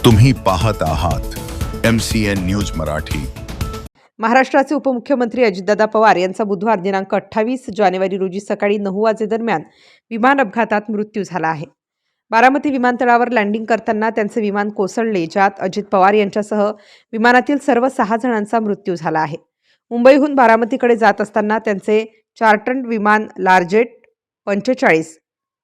तुम्ही पाहत आहात MCN न्यूज मराठी। महाराष्ट्राचे उपमुख्यमंत्री अजितदादा पवार यांचा बुधवार दिनांक 28 जानेवारी रोजी सकाळी 9 वाजेदरम्यान विमान अपघातात मृत्यू झाला आहे। बारामती विमानतळावर लँडिंग करताना त्यांचे विमान कोसळले, ज्यात अजित पवार यांच्यासह विमानातील सर्व 6 जणांचा मृत्यू झाला आहे। मुंबईहून बारामतीकडे जात असताना त्यांचे चार्टर्ड विमान लार्जेट 45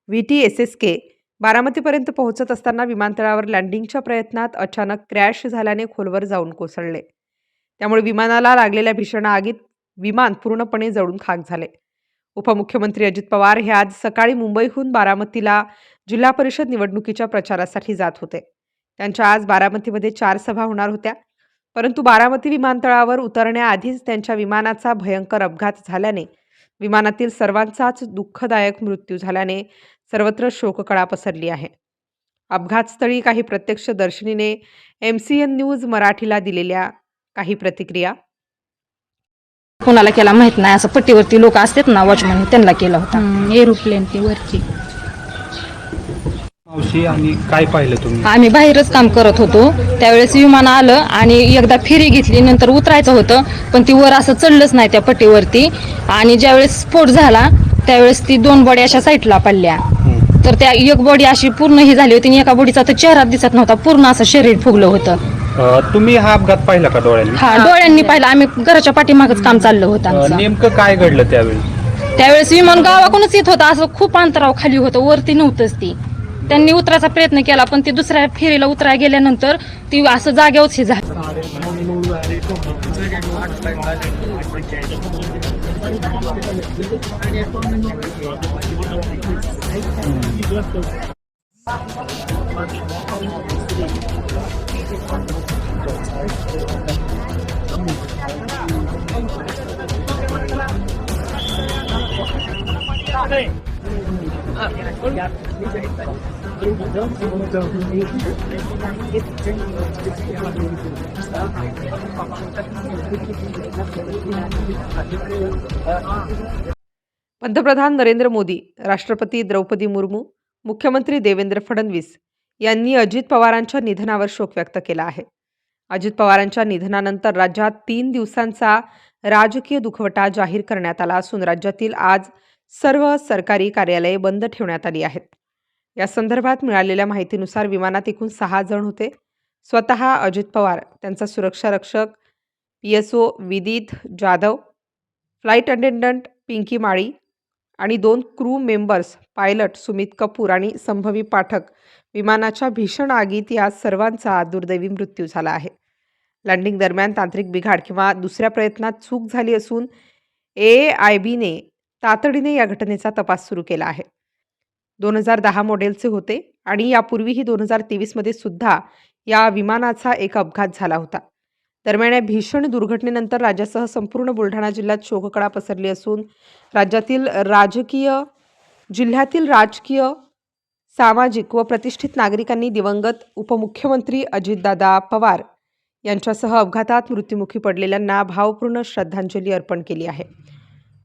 VTSSK बारामतीपर्यंत पोहोचत असताना विमानतळावर लँडिंगच्या प्रयत्नात अचानक क्रॅश झाल्याने खोलवर जाऊन कोसळले। त्यामुळे विमानाला लागलेल्या भीषण आगीत विमान पूर्णपणे जळून खाक झाले। उपमुख्यमंत्री अजित पवार हे आज सकाळी मुंबईहून बारामतीला जिल्हा परिषद निवडणुकीच्या प्रचारासाठी जात होते। त्यांच्या आज बारामतीमध्ये 4 सभा होणार होत्या, परंतु बारामती विमानतळावर उतरण्याआधीच त्यांच्या विमानाचा भयंकर अपघात झाल्याने विमानातील सर्वांचाच दुःखदायक मृत्यू झाल्याने सर्वत्र शोककळा पसरली आहे। अपघातस्थळी काही प्रत्यक्षदर्शींनी MCN न्यूज मराठीला दिलेल्या काही प्रतिक्रिया। कोणाला केला माहित नाही, असं पट्टीवरती लोक असतात ना, वॉचमन, त्यांना केला होता। एरोप्लेन ती वरची मावशी, आणि काय पाहिलं तुम्ही? आम्ही बाहेरच काम करत होतो, त्यावेळेस विमान आलं आणि एकदा फेरी घेतली, नंतर उतरायचं होतं, पण ती वर असं चढलंच नाही त्या पट्टीवरती। आणि ज्यावेळेस स्फोट झाला त्यावेळेस ती 2 बॉडी अशा साईडला पडल्या, तर त्या एक बॉडी अशी पूर्ण ही झाली होती आणि एका बॉडीचा तर चेहरा दिसत नव्हता, पूर्ण असं शरीर फुगलं होतं। तुम्ही हा अपघात पाहिला का डोळ्यांनी? हा, डोळ्यांनी पाहिला। आम्ही घराच्या पाठीमागच काम चाललं होतं आमचं। नेमकं काय घडलं त्यावेळी? त्यावेळेस विमान गावाकडूनच येत होतं, असं खूप अंतराव खाली होतं, वरती नव्हतंच ती। त्यांनी उतरायचा प्रयत्न केला, पण ती दुसऱ्या फेरीला उतरायला गेल्यानंतर ती असं जागेवरच हे झालं। पंतप्रधान नरेंद्र मोदी, राष्ट्रपती द्रौपदी मुर्मू, मुख्यमंत्री देवेंद्र फडणवीस यांनी अजित पवारांच्या निधनावर शोक व्यक्त केला आहे। अजित पवारांच्या निधनानंतर राज्यात 3 दिवसांचा राजकीय दुखवटा जाहीर करण्यात आला असून राज्यातील आज सर्व सरकारी कार्यालये बंद ठेवण्यात आली आहेत। या संदर्भात मिळालेल्या माहितीनुसार विमानात एकूण 6 जण होते। स्वतः अजित पवार, त्यांचा सुरक्षा रक्षक PSO विदित जाधव, फ्लाईट अटेंडंट पिंकी माळी आणि 2 crew members pilot Sumit Kapoor आणि संभवी पाठक विमानाच्या भीषण आगीत या सर्वांचा दुर्दैवी मृत्यू झाला आहे। लँडिंग दरम्यान तांत्रिक बिघाड किंवा दुसऱ्या प्रयत्नात चूक झाली असून AAIBने तातडीने या घटनेचा तपास सुरू केला आहे। 2010 मॉडेलचे होते आणि यापूर्वीही 2023 मध्ये सुद्धा या विमानाचा एक अपघात झाला होता। दरम्यान या भीषण दुर्घटनेनंतर राज्यासह संपूर्ण बुलढाणा जिल्ह्यात शोककळा पसरली असून जिल्ह्यातील राजकीय, सामाजिक व प्रतिष्ठित नागरिकांनी दिवंगत उपमुख्यमंत्री अजितदादा पवार यांच्यासह अपघातात मृत्युमुखी पडलेल्यांना भावपूर्ण श्रद्धांजली अर्पण केली आहे।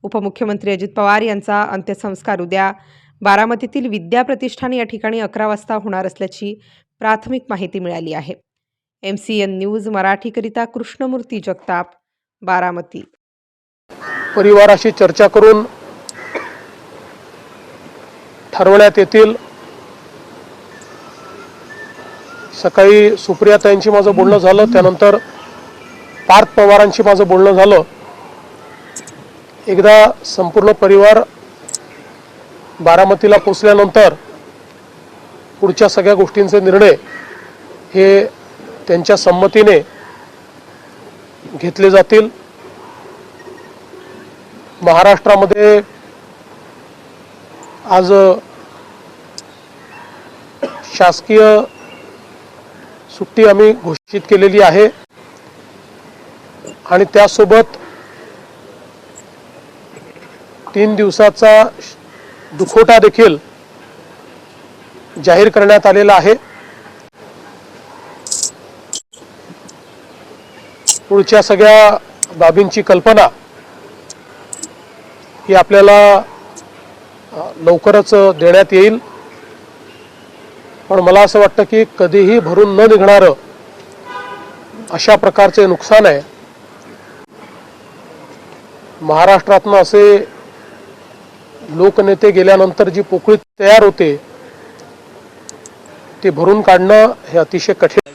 उपमुख्यमंत्री अजित पवार यांचा अंत्यसंस्कार उद्या बारामतीतील विद्या प्रतिष्ठान या ठिकाणी 11 वाजता होणार असल्याची प्राथमिक माहिती मिळाली आहे। MCN न्यूज मराठीकरिता कृष्णमूर्ती जगताप, बारामती। परिवाराशी चर्चा करून ठरवण्यात येतील। सकाळी सुप्रियाताईंशी माझं बोलणं झालं, त्यानंतर पार्थ पवारांशी माझं बोलणं झालं। एकदा संपूर्ण परिवार बारामतीला पोचल्यानंतर पुढच्या सगळ्या गोष्टींचे निर्णय हे त्यांच्या संमतीने घेतले जातील। महाराष्ट्रामध्ये आज शासकीय सुट्टी आम्ही घोषित केलेली आहे आणि त्यासोबत 3 दिवसाचा दुखवटा देखील जाहीर करण्यात आलेला आहे। पुढच्या सगळ्या बाबींची कल्पना ही आपल्याला लवकरच देण्यात येईल। पण मला असं वाटतं की कधीही भरून न निघणारं अशा प्रकारचे नुकसान आहे. महाराष्ट्रातनं असे लोकनेते गेल्यानंतर जी पोकळी तयार होते ती भरून काढणं हे अतिशय कठीण.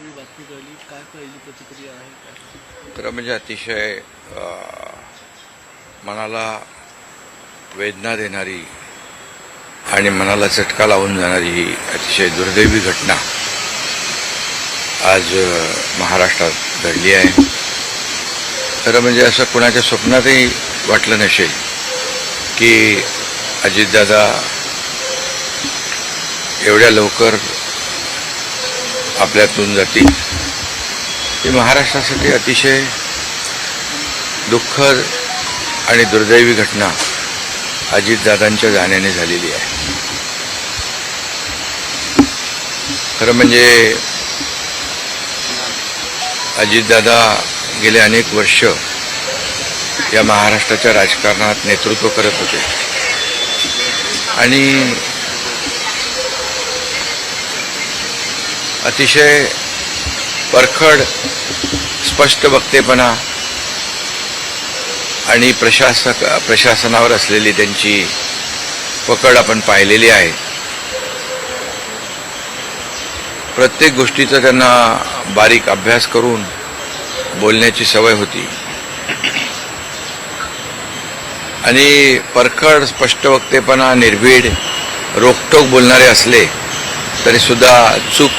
खरं म्हणजे अतिशय मनाला वेदना देणारी आणि मनाला चटका लावून जाणारी ही अतिशय दुर्दैवी घटना आज महाराष्ट्रात घडली आहे. खरं म्हणजे असं कोणाच्या स्वप्नातही वाटलं नसेल की अजितदादा एवढ्या लवकर आपल्यातून जातील. ही महाराष्ट्रासाठी अतिशय दुःखद आणि दुर्दैवी घटना अजितदादांच्या जाण्याने झालेली आहे. खरं म्हणजे अजितदादा गेले अनेक वर्ष या महाराष्ट्राच्या राजकारणात नेतृत्व करत होते आणि अतिशय परखड स्पष्ट वक्तेपणा आणि प्रशासनावर असलेली त्यांची पकड आपण पाहिलेली आहे. प्रत्येक गोष्टीचा त्यांना बारीक अभ्यास करून बोलण्याची सवय होती आणि परखड स्पष्ट वक्तेपणा, निर्भीड, रोखठोक बोलणारे असले तरी सुद्धा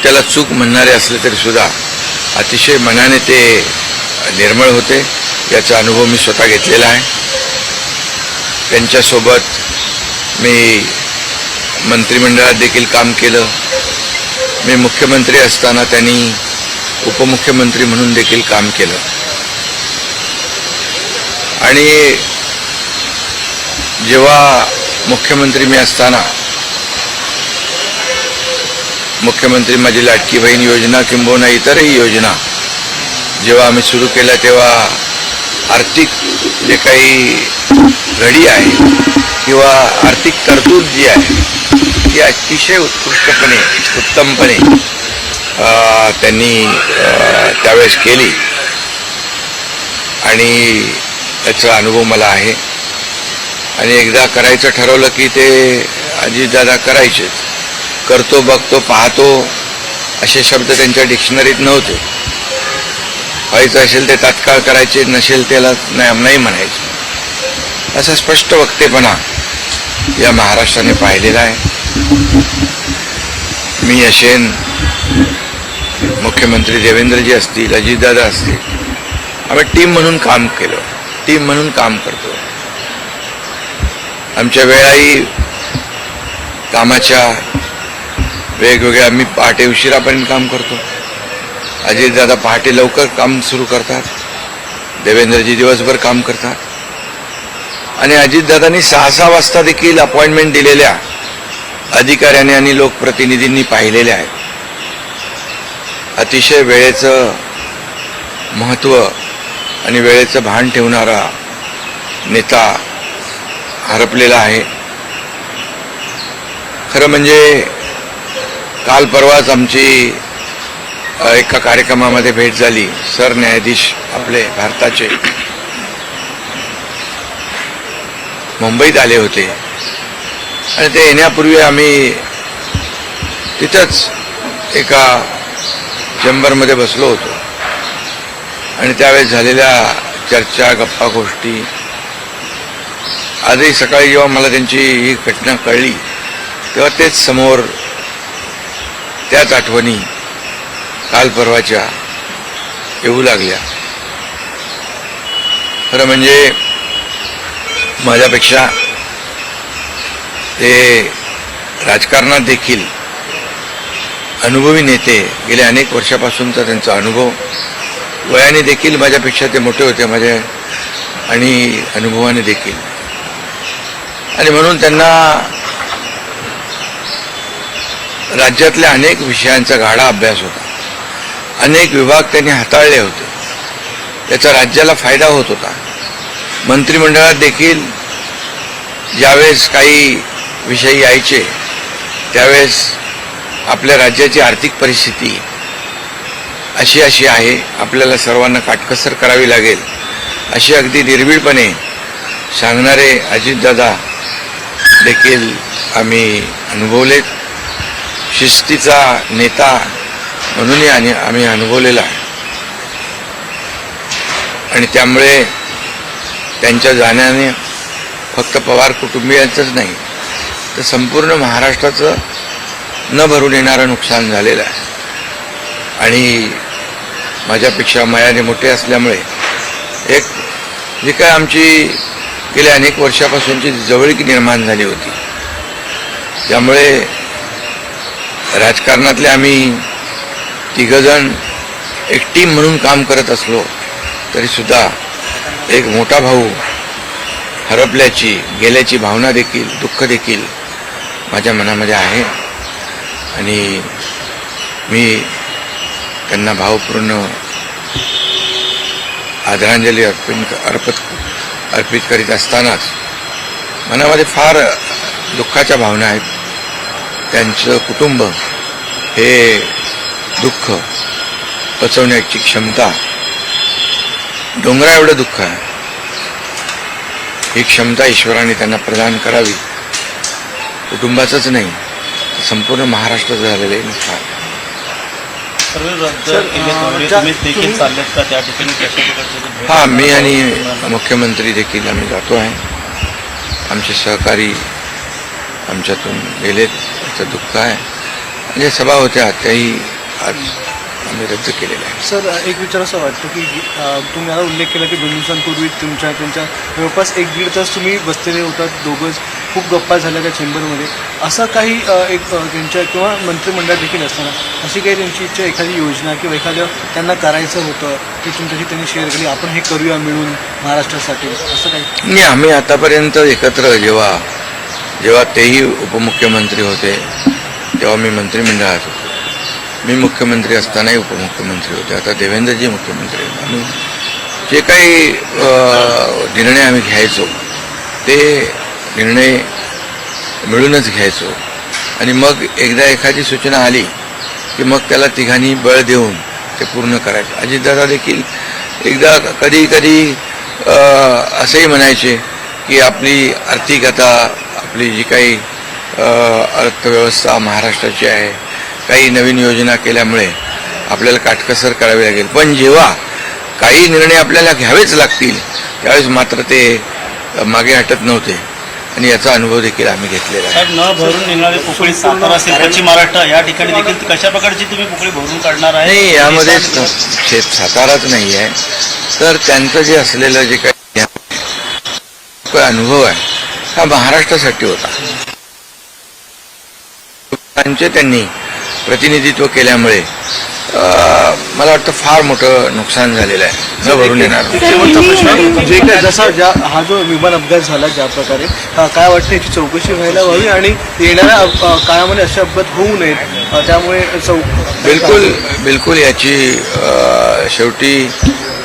त्याला चूक म्हणणारे असले तरी सुद्धा अतिशय मनाने ते निर्मळ होते. याचा अनुभव मी स्वतः घेतलेला आहे. त्यांच्यासोबत मी मंत्रिमंडळात देखील काम केलं. मी मुख्यमंत्री असताना त्यांनी उपमुख्यमंत्री म्हणून देखील काम केलं आणि जेव्हा मुख्यमंत्री मी असताना मुख्यमंत्री माझी लाडकी बहीण योजना किंबहुना इतरही योजना जेव्हा आम्ही सुरू केल्या तेव्हा आर्थिक जे काही घडी आहे किंवा आर्थिक तरतूद जी आहे ती अतिशय उत्तमपणे त्यांनी त्यावेळेस केली आणि त्याचा अनुभव मला आहे. आणि एकदा करायचं ठरवलं की ते अजितदादा करायचेच. करतो, बघतो, पाहतो असे शब्द त्यांच्या डिक्शनरीत नव्हते. व्हायचं असेल ते तात्काळ करायचे, नसेल त्याला नाही म्हणायचे. असा स्पष्ट वक्तेपणा या महाराष्ट्राने पाहिलेला आहे. मी असेन, मुख्यमंत्री देवेंद्रजी असतील, अजितदादा असतील, आम्ही टीम म्हणून काम केलं, टीम म्हणून काम करतो. आमच्या वेळाही कामाच्या वेगवेगळ्या, आम्ही पहाटे उशिरापर्यंत काम करतो. अजितदादा पहाटे लवकर काम सुरू करतात, देवेंद्रजी दिवसभर काम करतात आणि अजितदादांनी 6-6 वाजता देखील अपॉइंटमेंट दिलेल्या अधिकाऱ्यांनी आणि लोकप्रतिनिधींनी पाहिलेल्या आहेत. अतिशय वेळेचं महत्त्व आणि वेळेचं भान ठेवणारा नेता हरपलेला आहे. खरं म्हणजे काल परवाच आमची एका कार्यक्रमामध्ये भेट झाली. सरन्यायाधीश आपले भारताचे मुंबईत आले होते आणि ते येण्यापूर्वी आम्ही तिथंच एका चेंबरमध्ये बसलो होतो आणि त्यावेळेस झालेल्या चर्चा, गप्पा गोष्टी, आजही सकाळी जेव्हा मला त्यांची ही घटना कळली तेव्हा तेच समोर त्याच आठवणी काल परवाच्या येऊ लागल्या. खरं म्हणजे माझ्यापेक्षा ते राजकारणात देखील अनुभवी नेते, गेल्या अनेक वर्षापासूनचा त्यांचा अनुभव, वयाने देखील माझ्यापेक्षा ते मोठे होते माझ्या आणि अनुभवाने देखील. आणि म्हणून त्यांना राज्यातल्या अनेक विषयांचा गाढा अभ्यास होता. अनेक विभाग त्यांनी हाताळले होते. त्याचा राज्याला फायदा होत होता. मंत्रिमंडळात देखील ज्यावेळेस काही विषय यायचे त्यावेळेस आपल्या राज्याची आर्थिक परिस्थिती अशी आहे, आपल्याला सर्वांना काटकसर करावी लागेल अशी अगदी निर्भीडपणे सांगणारे अजितदादा देखील आम्ही अनुभवलेत. शिस्तीचा नेता म्हणूनही आम्ही अनुभवलेला आहे आणि त्यामुळे त्यांच्या जाण्याने फक्त पवार कुटुंबियांचंच नाही तर संपूर्ण महाराष्ट्राचं न भरून येणारं नुकसान झालेलं आहे. आणि माझ्यापेक्षा वयाने मोठे असल्यामुळे एक जी काय आमची गेल्या अनेक वर्षापासूनची जवळीक निर्माण झाली होती, त्यामुळे राजकारणातले आम्ही तिघजण एक टीम म्हणून काम करत असलो तरीसुद्धा एक मोठा भाऊ हरपल्याची गेल्याची भावना देखील, दुःख देखील माझ्या मनामध्ये आहे आणि मी त्यांना भावपूर्ण आदरांजली अर्पित करीत असतानाच मनामध्ये फार दुःखाच्या भावना आहेत. त्यांचं कुटुंब हे दुःख पचवण्याची क्षमता डोंगरा एवढं दुःख आहे, ही क्षमता ईश्वराने त्यांना प्रदान करावी. कुटुंबाचंच नाही, संपूर्ण महाराष्ट्राचं झालेलं आहे नुकसान. हां, मी आणि मुख्यमंत्री देखील आम्ही जातो आहे. आमचे सहकारी आमच्यातून गेलेत, त्याचं दुःख आहे. म्हणजे सभा होत्या त्याही आज आम्ही रद्द केलेल्या आहे. सर, एक विचार असं वाटतं की तुम्ही आता उल्लेख केला की 2 दिवसांपूर्वी त्यांच्या जवळपास 1-1.5 तास तुम्ही बसलेले होतात, दोघंच खूप गप्पा झाल्या त्या चेंबरमध्ये. असं काही एक त्यांच्या किंवा मंत्रिमंडळात देखील असताना अशी काही त्यांची इच्छा, एखादी योजना किंवा एखादं त्यांना करायचं होतं की तुमच्याशी त्यांनी शेअर केली, आपण हे करूया मिळून महाराष्ट्रासाठी, असं काही? नाही, आम्ही आतापर्यंत एकत्र जेव्हा तेही उपमुख्यमंत्री होते तेव्हा मी मंत्रिमंडळात होतो. मी मुख्यमंत्री असतानाही उपमुख्यमंत्री होते. आता देवेंद्रजी मुख्यमंत्री आहेत. आम्ही जे काही निर्णय आम्ही घ्यायचो ते निर्णय मिळूनच घ्यायचो आणि मग एकदा एखादी सूचना आली की मग त्याला तिघांनी बळ देऊन ते पूर्ण करायचं. अजितदादा देखील एकदा कधी असंही म्हणायचे की आपली आर्थिक आता आपली जी काही अर्थव्यवस्था महाराष्ट्राची आहे, काही नवीन योजना केल्यामुळे आपल्याला काटकसर करावी लागेल, पण जेव्हा काही निर्णय आपल्याला घ्यावेच लागतील त्यावेळेस मात्र ते मागे हटत नव्हते आणि याचा अनुभव देखील आम्ही घेतलेला आहे. साहेब, न भरून निघणारी पोकळी सातारा असेल, पश्चिम महाराष्ट्र या ठिकाणी देखील कशा प्रकारची तुम्ही पोकळी भरून काढणार आहे? नाही, यामध्ये साताराच नाही आहे तर त्यांचं जे असलेलं जे काही अनुभव आहे हा महाराष्ट्रासाठी होता. त्यांनी प्रतिनिधित्व केल्यामुळे मला वाटतं फार मोठं नुकसान झालेलं आहे, न भरून येणार. शेवटचा प्रश्न, जे काय जसा हा जो विमान अपघात झाला ज्या प्रकारे, काय वाटतं याची चौकशी व्हायला हवी आणि येणाऱ्या काळामध्ये असे अपघात होऊ नयेत, त्यामुळे बिलकुल याची शेवटी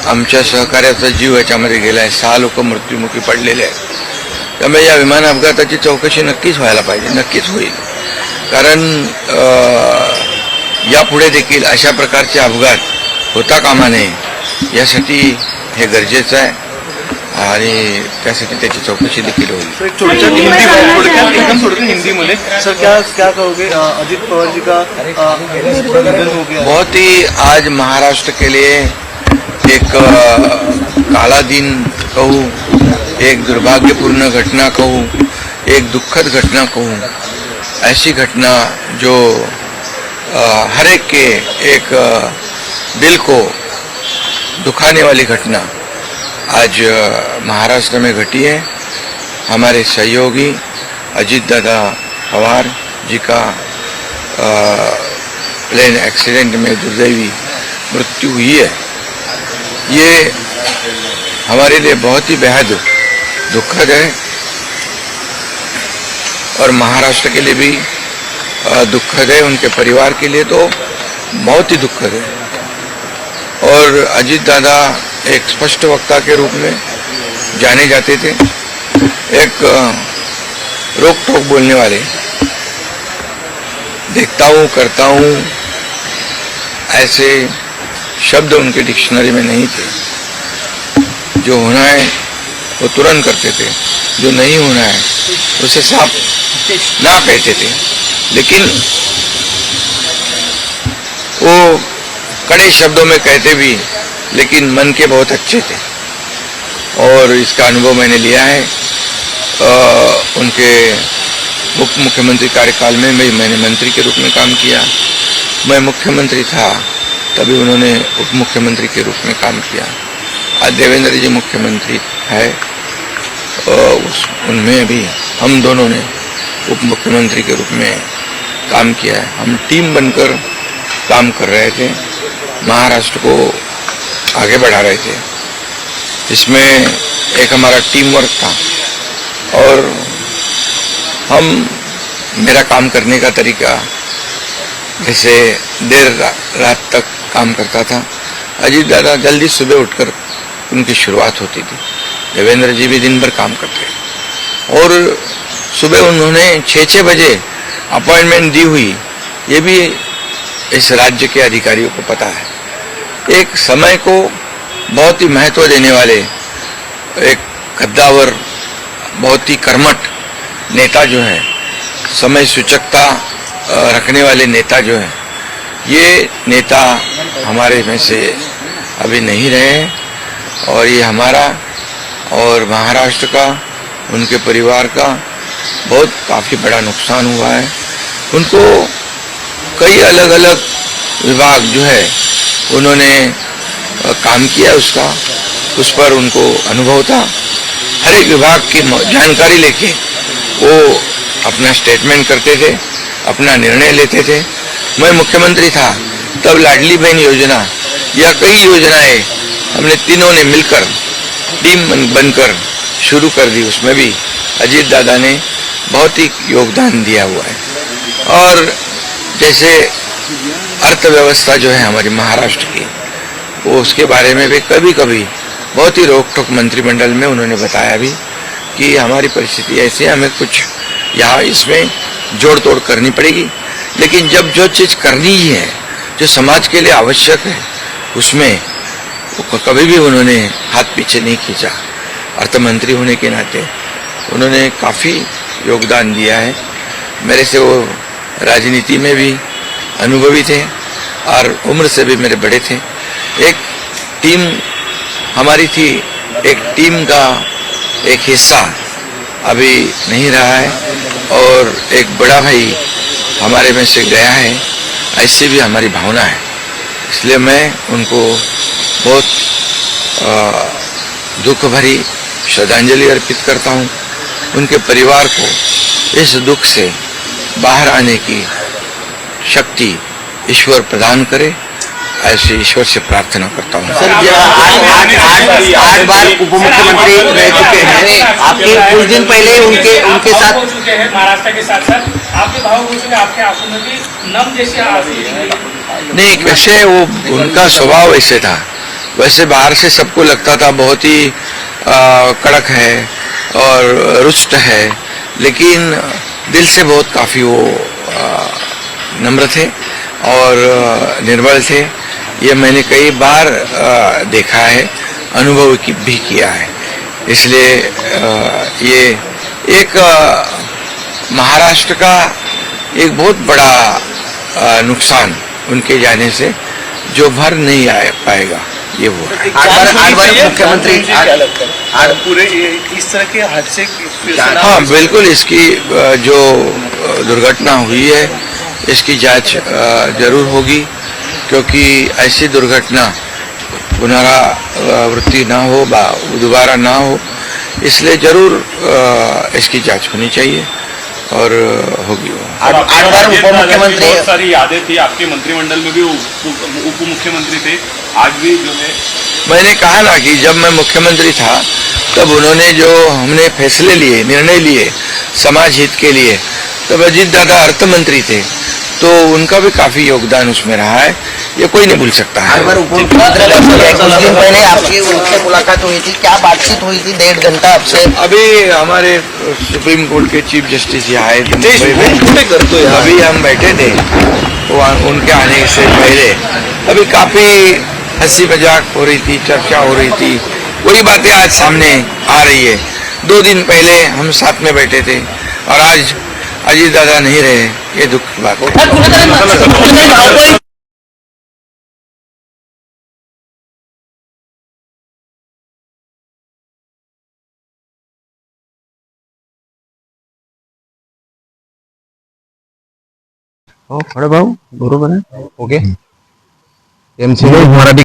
आमच्या सहकार्याचा जीव याच्यामध्ये गेला आहे. 6 लोक मृत्युमुखी पडलेले आहेत. त्यामुळे या विमान अपघाताची चौकशी नक्कीच व्हायला पाहिजे, नक्कीच होईल. कारण यापुढे देखील अशा प्रकारचे अपघात होता कामा नये यासाठी हे गरजेचं आहे आणि त्यासाठी त्याची चौकशी देखील होईल. थोडक्यात हिंदीमध्ये सर, क्या कहोगे? अजित पवार जी का निधन हो गया. बहुत ही आज महाराष्ट्र के लिए एक काला दिन कहूँ, एक दुर्भाग्यपूर्ण घटना कहूँ, एक दुखद घटना कहूँ, ऐसी घटना जो हर एक के एक दिल को दुखाने वाली घटना आज महाराष्ट्र में घटी है. हमारे सहयोगी अजितदादा पवार जी का प्लेन एक्सीडेंट में दुर्दैवी मृत्यु हुई है. ये हमारे लिए बहुत ही बेहद दुखद है और महाराष्ट्र के लिए भी दुखद है, उनके परिवार के लिए तो बहुत ही दुखद है. और अजित दादा एक स्पष्ट वक्ता के रूप में जाने जाते थे, एक रोक टोक बोलने वाले, देखता हूँ, करता हूँ, ऐसे शब्द उनके डिक्शनरी में नहीं थे। जो होना है वो तुरंत करते थे, जो नहीं होना है उसे साफ ना कहते थे। लेकिन वो कड़े शब्दों में कहते भी, लेकिन मन के बहुत अच्छे थे, और इसका अनुभव मैंने लिया है। उनके उप मुख्यमंत्री कार्यकाल में मैंने मंत्री के रूप में काम किया। मैं मुख्यमंत्री था तभी उन्होंने उप मुख्यमंत्री के रूप में काम किया। आज देवेंद्र जी मुख्यमंत्री है, उनमें भी हम दोनों ने उप मुख्यमंत्री के रूप में काम किया है। हम टीम बनकर काम कर रहे थे, महाराष्ट्र को आगे बढ़ा रहे थे। इसमें एक हमारा टीम वर्क था, और मेरा काम करने का तरीका जैसे देर रात तक काम करता था। अजीत दादा जल्दी सुबह उठकर उनकी शुरुआत होती थी। देवेंद्र जी भी दिन भर काम करते, और सुबह उन्होंने 6 बजे अपॉइंटमेंट दी हुई, ये भी इस राज्य के अधिकारियों को पता है। एक समय को बहुत ही महत्व देने वाले, एक कद्दावर, बहुत ही कर्मठ नेता जो है, समय सूचकता रखने वाले नेता जो है, ये नेता हमारे में से अभी नहीं रहे हैं, और ये हमारा और महाराष्ट्र का, उनके परिवार का बहुत काफ़ी बड़ा नुकसान हुआ है। उनको कई अलग अलग विभाग जो है उन्होंने काम किया, उस पर उनको अनुभव था। हर एक विभाग की जानकारी लेके वो अपना स्टेटमेंट करते थे, अपना निर्णय लेते थे। मैं मुख्यमंत्री था तब लाडली बहन योजना या कई योजनाएं हमने तीनों ने मिलकर टीम बनकर शुरू कर दी। उसमें भी अजीत दादा ने बहुत ही योगदान दिया हुआ है। और जैसे अर्थव्यवस्था जो है हमारी महाराष्ट्र की, वो उसके बारे में भी कभी कभी बहुत ही रोक टोक मंत्रिमंडल में उन्होंने बताया भी कि हमारी परिस्थिति ऐसी है, हमें कुछ यहाँ इसमें जोड़ तोड़ करनी पड़ेगी। लेकिन जब जो चीज़ करनी ही है, जो समाज के लिए आवश्यक है, उसमें कभी भी उन्होंने हाथ पीछे नहीं खींचा। अर्थमंत्री होने के नाते उन्होंने काफ़ी योगदान दिया है। मेरे से वो राजनीति में भी अनुभवी थे और उम्र से भी मेरे बड़े थे। एक टीम हमारी थी, एक टीम का एक हिस्सा अभी नहीं रहा है, और एक बड़ा भाई हमारे में से गया है, ऐसी भी हमारी भावना है। इसलिए मैं उनको बहुत दुख भरी श्रद्धांजलि अर्पित करता हूँ। उनके परिवार को इस दुख से बाहर आने की शक्ति ईश्वर प्रदान करे, ऐसे ईश्वर से प्रार्थना करता हूँ। सर, 8 बार उप मुख्यमंत्री रह चुके हैं। आपके कुछ दिन पहले उनके साथ हो चुके हैं महाराष्ट्र के साथ साथ आपके भाव हो चुके, आपके आंखों में भी नम जैसे आंसू नहीं, वैसे वो उनका स्वभाव ऐसे था। वैसे बाहर से सबको लगता था बहुत ही कड़क है और रुष्ट है, लेकिन दिल से बहुत काफ़ी वो नम्र थे और निर्मल थे। ये मैंने कई बार देखा है, अनुभव भी किया है। इसलिए ये एक महाराष्ट्र का एक बहुत बड़ा नुकसान उनके जाने से जो भर नहीं आ पाएगा, ये वो है। 8 बार मुख्यमंत्री पूरे इस तरह के हादसे हाँ बिल्कुल, इसकी जो दुर्घटना हुई है इसकी जांच जरूर होगी, क्योंकि ऐसी दुर्घटना पुनरावृत्ति ना हो, दोबारा ना हो, इसलिए जरूर इसकी जांच होनी चाहिए और होगी। 8 बार उप मुख्यमंत्री, बहुत सारी यादें थी आपके मंत्रिमंडल में भी, उप मुख्यमंत्री थे, आज भी जो है। मैंने कहा ना कि जब मैं मुख्यमंत्री था तब उन्होंने जो हमने फैसले लिए, निर्णय लिए समाज हित के लिए, तब अजीत दादा अर्थ मंत्री थे, तो उनका भी काफ़ी योगदान उसमें रहा है। ये कोई नहीं भूल सकता है। हर बार उप मुख्यमंत्री का कुछ दिन पहले आपकी उनसे मुलाकात हुई थी, क्या बातचीत हुई थी 1.5 घंटा आपसे? अभी हमारे सुप्रीम कोर्ट के चीफ जस्टिस यहाँ आए थे मुंबई में, अभी हम बैठे थे उनके आने से पहले। अभी काफी हंसी मजाक हो रही थी, चर्चा हो रही थी, वही बातें आज सामने आ रही है। 2 दिन पहले हम साथ में बैठे थे और आज अजीत दादा नहीं रहे, ये दुख की बात है। हो खरं भाऊ, बरोबर आहे. ओके. एमसी मराठी